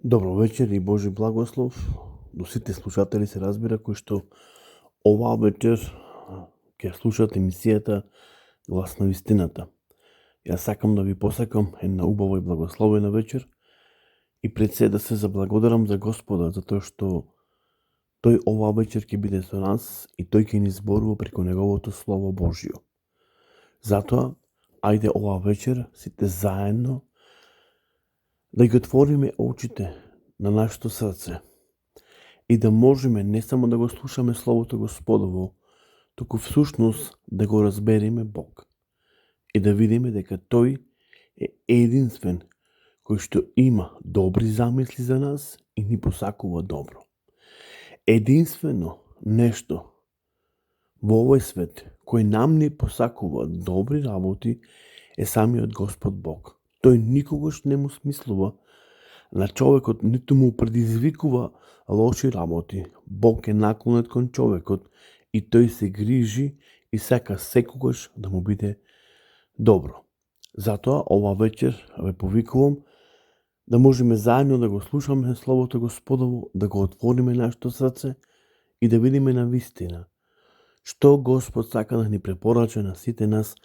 Добро вечер и Божи благослов до сите слушатели, се разбира, кои што оваа вечер ќе слушат емисијата Глас на вистината. Јас сакам да ви посакам една убава и благословена вечер и пред се да се заблагодарам за Господа, затоа што Тој оваа вечер ќе биде со нас и Тој ќе ни зборува преку Неговото Слово Божјо. Затоа, ајде оваа вечер сите заедно да ги отвориме очите на нашето срце и да можеме не само да го слушаме Словото Господово, туку всушност да го разбереме Бог и да видиме дека Тој е единствен кој што има добри замисли за нас и ни посакува добро. Единствено нешто во овој свет кој нам ни посакува добри работи е самиот Господ Бог. Тој никогаш не му смислува на човекот, ниту му предизвикува лоши работи. Бог е наклонет кон човекот и тој се грижи и сака секогаш да му биде добро. Затоа ова вечер ве повикувам да можеме заедно да го слушаме Словото Господово, да го отвориме нашето срце и да видиме на вистина што Господ сака да ни препорача на сите нас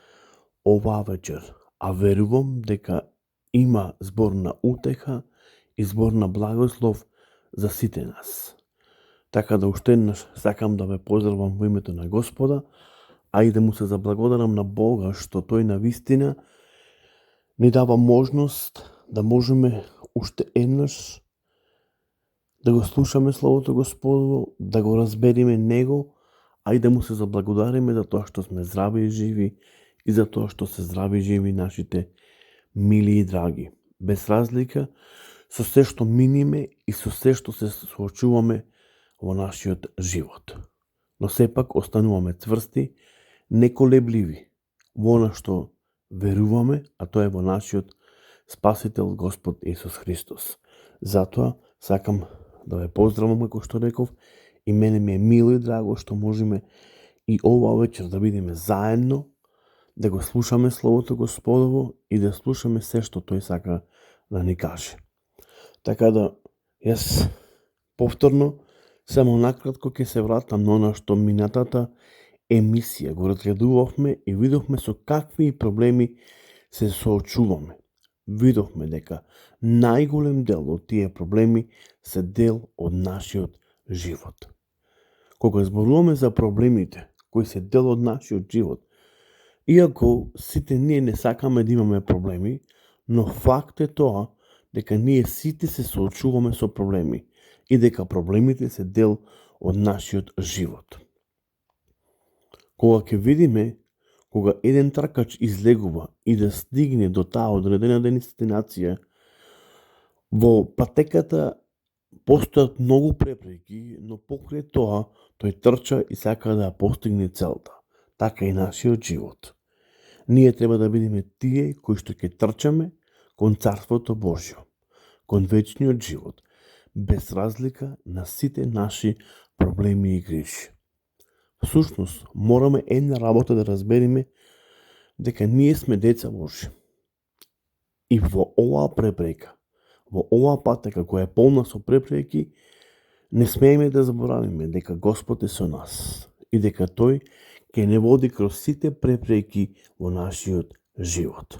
оваа вечер. А верувам дека има збор на утеха и збор на благослов за сите нас. Така да уште еднаш сакам да ве поздравам во името на Господа, а и да му се заблагодарам на Бога што тој на вистина ни дава можност да можеме уште еднаш да го слушаме Словото Господово, да го разбериме Него, а и да му се заблагодариме за тоа што сме здрави и живи и за тоа што се здрави и живи нашите мили и драги. Без разлика со се што миниме и со се што се соочуваме во нашиот живот. Но сепак остануваме цврсти, неколебливи во она што веруваме, а тоа е во нашиот Спасител Господ Исус Христос. Затоа сакам да ве поздравам, како што реков, и мене ми е мило и драго што можеме и оваа вечер да бидеме заедно, да го слушаме Словото Господово и да слушаме се што тој сака да ни каже. Така да, јас повторно, само накратко ќе се вратам на она што минатата емисија го разгледувавме и видовме со какви проблеми се соочуваме. Видовме дека најголем дел од тие проблеми се дел од нашиот живот. Кога зборуваме за проблемите кои се дел од нашиот живот, иако сите ние не сакаме да имаме проблеми, но факт е тоа дека ние сите се соочуваме со проблеми и дека проблемите се дел од нашиот живот. Кога ќе видиме, кога еден тркач излегува и да стигне до таа одредена дестинација, во патеката постојат многу препреки, но покрај тоа тој трча и сака да ја постигне целта. Така и нашиот живот. Ние треба да бидеме тие кои што ќе трчаме кон Царството Божјо, кон вечниот живот, без разлика на сите наши проблеми и грижи. Всушност, мораме една работа да разбериме дека ние сме деца Божји. И во оваа препрека, во оваа патека која е полна со препреки, не смееме да заборавиме дека Господ е со нас и дека Тој ќе не води кроз сите препреки во нашиот живот,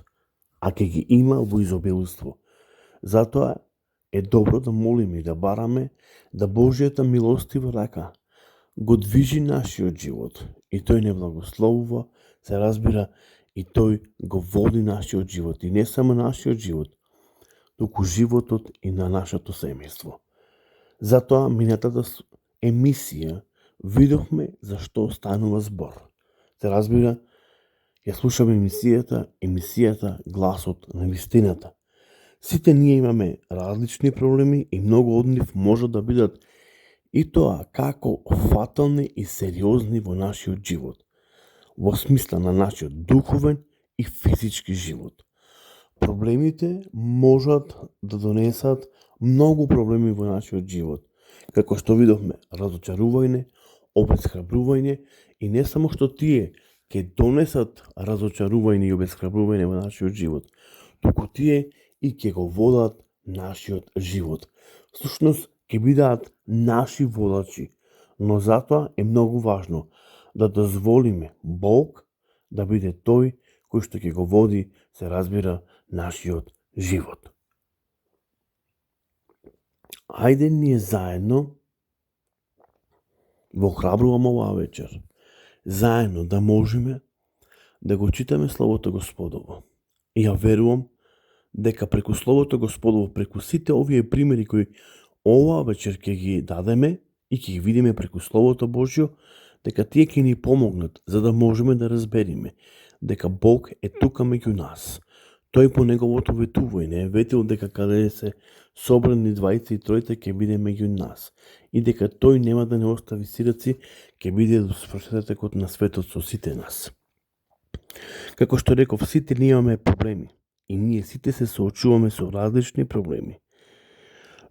а ќе ги има во изобилство. Затоа е добро да молиме и да бараме да Божјата милостива рака го движи нашиот живот и тој не благословува, се разбира, и тој го води нашиот живот и не само нашиот живот, туку животот и на нашето семејство. Затоа минатата емисија видовме за што станува збор. Се разбира, ја слушаме емисијата Гласот на вистината. Сите ние имаме различни проблеми и многу од нив можат да бидат и тоа како фатални и сериозни во нашиот живот, во смисла на нашиот духовен и физички живот. Проблемите можат да донесат многу проблеми во нашиот живот, како што видовме, разочарување, обесхрабрување и не само што тие ќе донесат разочарување и обесхрабрување во нашиот живот, туку тие и ќе го водат нашиот живот. Всушност, ќе бидат наши водачи, но затоа е многу важно да дозволиме Бог да биде тој кој што ќе го води, се разбира, нашиот живот. Ајде ние заедно во храбрувам оваа вечер, заедно да можеме да го читаме Словото Господово. И ја верувам дека преку Словото Господово, преку сите овие примери кои оваа вечер ќе ги дадеме и ќе ги видиме преку Словото Божјо, дека тие ќе ни помогнат за да можеме да разбериме дека Бог е тука меѓу нас. Тој по неговото ветување е ветил дека каде се собрани двајца и тројца ќе биде меѓу нас и дека тој нема да не остави сираци, ќе биде до свршетокот на светот со сите нас. Како што реков, сите ние имаме проблеми и ние сите се соочуваме со различни проблеми.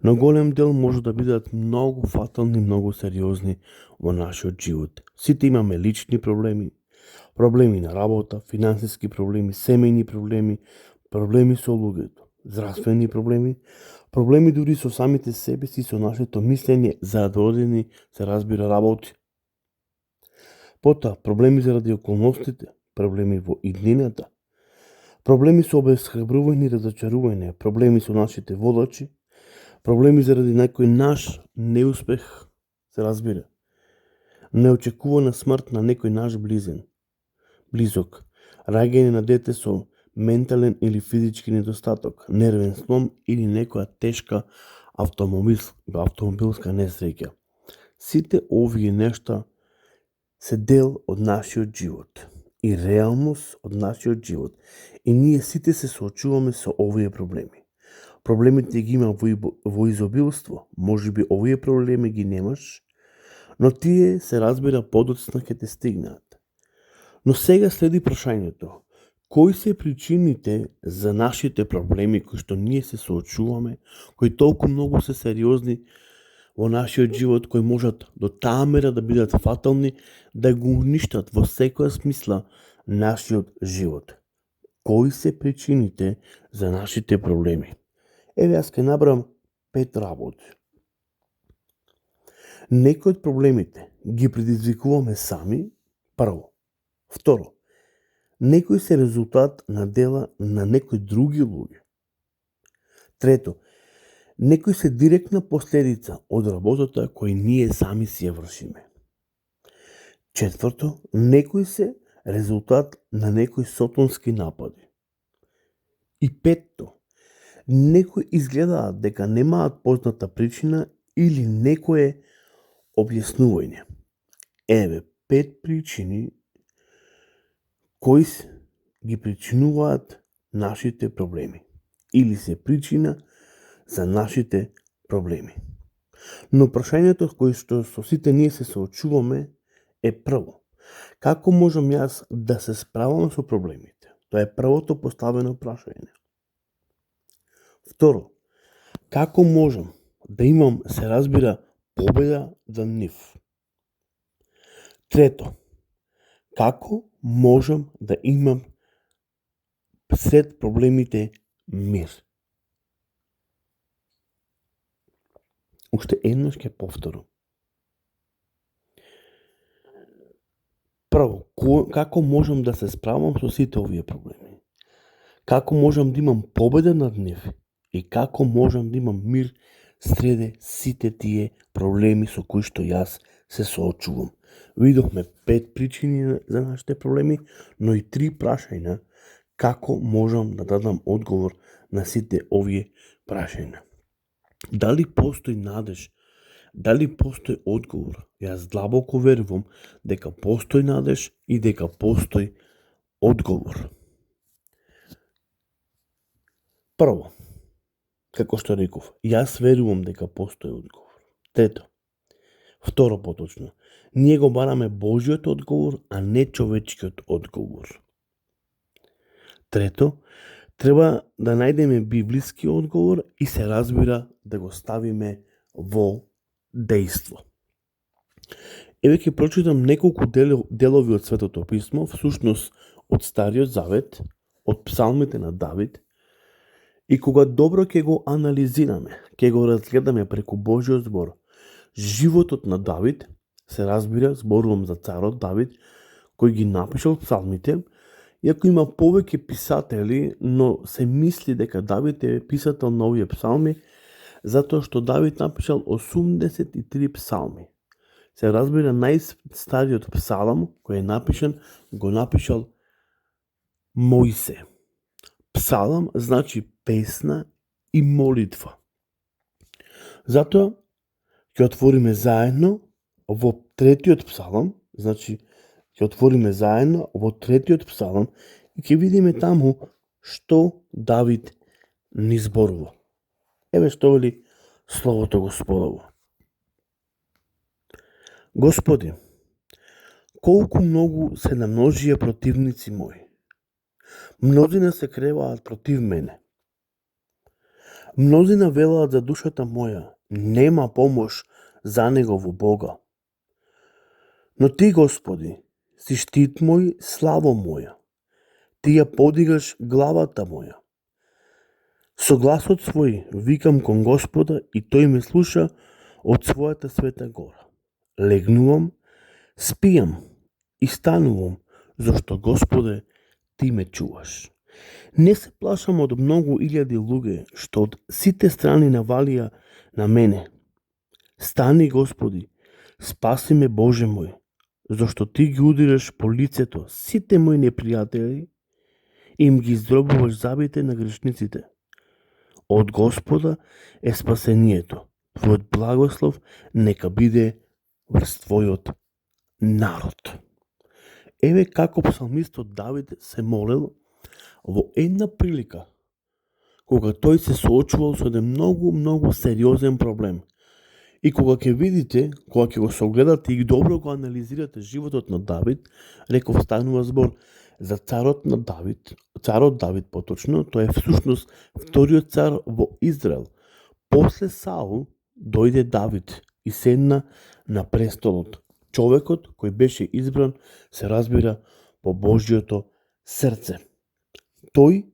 Но голем дел може да бидат многу фатални, многу сериозни во нашиот живот. Сите имаме лични проблеми, проблеми на работа, финансиски проблеми, семејни проблеми, проблеми со луѓето, здравствени проблеми, проблеми дури со самите себе си, со нашето мислење за одредени, се разбира, работи. Потоа, проблеми заради околностите, проблеми во иднината, проблеми со обесхрабрување и разочарување, проблеми со нашите водачи, проблеми заради некој наш неуспех, се разбира, неочекувана смрт на некој наш близок, раѓање на дете со ментален или физички недостаток, нервен слом или некоја тешка автомобилска несреќа. Сите овие нешта се дел од нашиот живот и реалност од нашиот живот. И ние сите се соочуваме со овие проблеми. Проблемите ги има во изобилство, можеби овие проблеми ги немаш, но тие, се разбира, подоцна ќе те стигнат. Но сега следи прашањето: кои се причините за нашите проблеми кои што ние се соочуваме, кои толку многу се сериозни во нашиот живот, кои можат до таа мера да бидат фатални, да го уништат во секоја смисла нашиот живот? Кои се причините за нашите проблеми? Еве, јас ќе набрам 5 работи. Некои од проблемите ги предизвикуваме сами, прво. Второ, некои се резултат на дела на некои други луѓе. Трето, некои се директна последица од работата која ние сами си ја вршиме. Четврто, некои се резултат на некои сотонски напади. И петто, некои изгледаат дека немаат позната причина или некое објаснување. Еве 5 причини кои ги причинуваат нашите проблеми или се причина за нашите проблеми. Но прашањето кој што со сите ние се соочуваме е прво: како можам јас да се справам со проблемите? Тоа е првото поставено прашање. Второ, како можам да имам, се разбира, победа за нив? Трето, како можам да имам сред проблемите мир? Уште еднаш ќе повторам. Прво, како можам да се справам со сите овие проблеми? Како можам да имам победа над нив? И како можам да имам мир среде сите тие проблеми со кои што јас се соочувам? Видовме 5 причини за нашите проблеми, но и 3 прашања како можам да дадам одговор на сите овие прашања. Дали постои надеж? Дали постои одговор? Јас длабоко верувам дека постои надеж и дека постои одговор. Прво, како што реков, јас верувам дека постои одговор. Трето, второ поточно, ние го бараме Божјиот одговор, а не човечкиот одговор. Трето, треба да најдеме библиски одговор и се разбира да го ставиме во дејство. Еве ќе прочитам неколку делови од Светото писмо, всушност од Стариот Завет, од псалмите на Давид И кога добро ќе го анализираме, ќе го разгледаме преку Божиот збор, животот на Давид, се разбира, зборувам за царот Давид, кој ги напишал псалмите, иако има повеќе писатели, но се мисли дека Давид е писател на овие псалми, затоа што Давид напишал 83 псалми. Се разбира, најстариот псалам кој е напишан, го напишал Мојсе. Псалам значи песна и молитва. Затоа ќе отвориме заедно во третиот псалам, значи ќе отвориме заедно во третиот псалам и ќе видиме таму што Давид ни зборува. Еве што вели Словото Господово. Господи, колку многу се намножија противници мои. Мнозина се креваат против мене. Мнозина велаат за душата моја, нема помош за него во Бога. Но ти, Господи, си штит мој, славо моја. Ти ја подигаш главата моја. Со гласот свој викам кон Господа и тој ме слуша од својата света гора. Легнувам, спијам и станувам, зашто Господе, ти ме чуваш. Не се плашам од многу илјади луѓе што од сите страни навалија на мене. Стани, Господи, спаси ме, Боже мој, зашто ти ги удираш по лицето сите мои непријатели и им ги издробуваш забите на грешниците. Од Господа е спасението. Твојот благослов нека биде врз твојот народ. Еве како псалмистот Давид се молел во една прилика, кога тој се соочувал со еден многу сериозен проблем. И кога ќе видите, кога ќе го согледате и добро го анализирате животот на Давид, реков станува збор за царот Давид поточно, тој е всушност вториот цар во Израел. После Саул дојде Давид и седна на престолот. Човекот кој беше избран, се разбира, по Божјото срце. Тој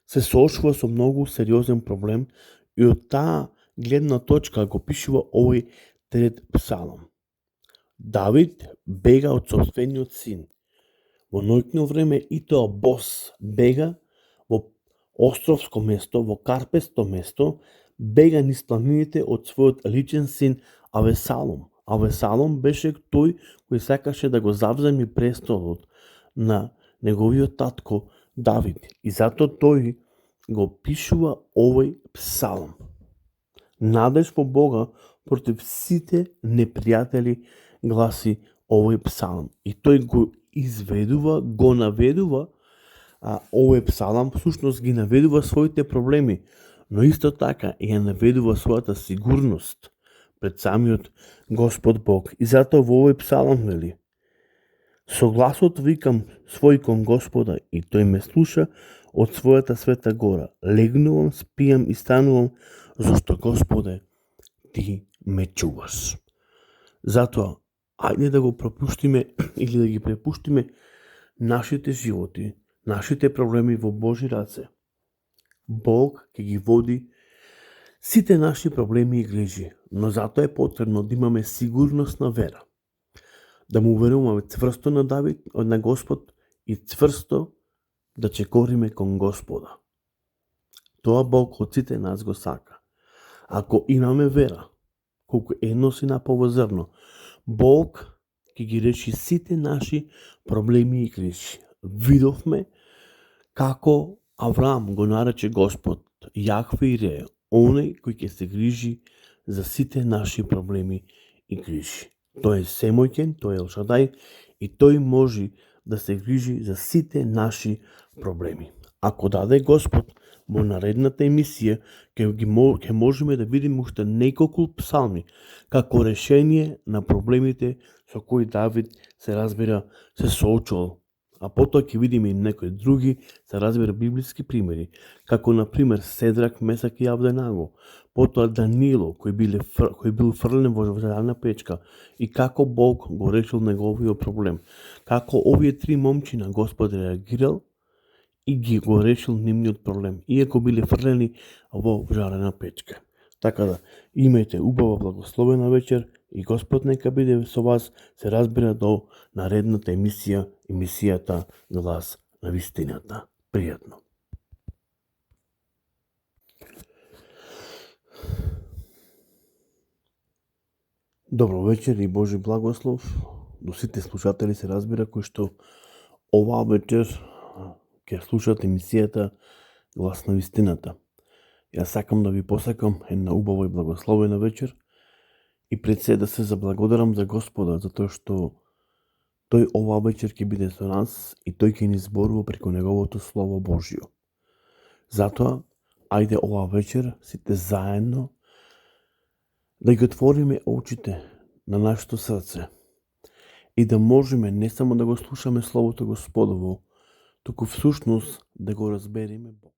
се соочува со многу сериозен проблем и од таа гледна точка го пишува овој трет псалам. Давид бега од собствениот син. Во ноќно време и тоа бос бега во островско место, во карпесто место, бега низ планините од својот личен син Авесалом. Авесалом беше тој кој сакаше да го завземе престолот на неговиот татко Давид. И затоа тој го пишува овој псалам. Надеж во Бога против сите непријатели, гласи овој псалам. И тој го изведува, го наведува, овој псалам всушност ги наведува своите проблеми, но исто така ја наведува својата сигурност пред самиот Господ Бог. И затоа во овој псалам вели: со гласот викам свој кон Господа и тој ме слуша од својата света гора. Легнувам, спијам и станувам, зашто Господе, ти ме чуваш. Затоа, ајде да го пропуштиме или да ги препуштиме нашите животи, нашите проблеми во Божи раце. Бог ќе ги води сите наши проблеми и грижи, но затоа е потребно да имаме сигурност на вера. Да му веруваме цврсто на Давид, на Господ и цврсто да чекориме кон Господа. Тоа Бог од сите нас го сака. Ако имаме вера, колку едно синапово зрно, Бог ќе ги реши сите наши проблеми и грижи. Видовме како Авраам го нарече Господ Јахве Ире, оној кој ќе се грижи за сите наши проблеми и грижи. Тој е семојќен, тој е Елшадај и тој може да се грижи за сите наши проблеми. Ако даде Господ, во наредната емисија ќе можеме да видиме уште неколку псалми како решение на проблемите со кои Давид се разбира се соочувал. А потоа ќе видиме и некои други, се разбира, библиски примери, како на пример Седрак, Месак и Авденаго, потоа Даниило кој бил фрлен во водена печка и како Бог го решил неговиот проблем, како овие три момчина Господ реагирал и ги го решил нивниот проблем, иако биле фрлени во жарена печка. Така да, имајте убава благословена вечер и Господ нека биде со вас, се разбира до наредната емисијата Глас на вистината. Пријатно. Добро вечер и Божи благослов до сите слушатели, се разбира, кои што оваа вечер ќе слушат емисијата Глас на вистината. Јас сакам да ви посакам една убава и благословена вечер и пред се да се заблагодарам за Господа, затоа што Тој оваа вечер ќе биде со нас и Тој ќе ни зборува преку Неговото Слово Божјо. Затоа, ајде оваа вечер сите заедно да ги отвориме очите на нашето срце и да можеме не само да го слушаме Словото Господово, туку всушност да го разбереме Бог.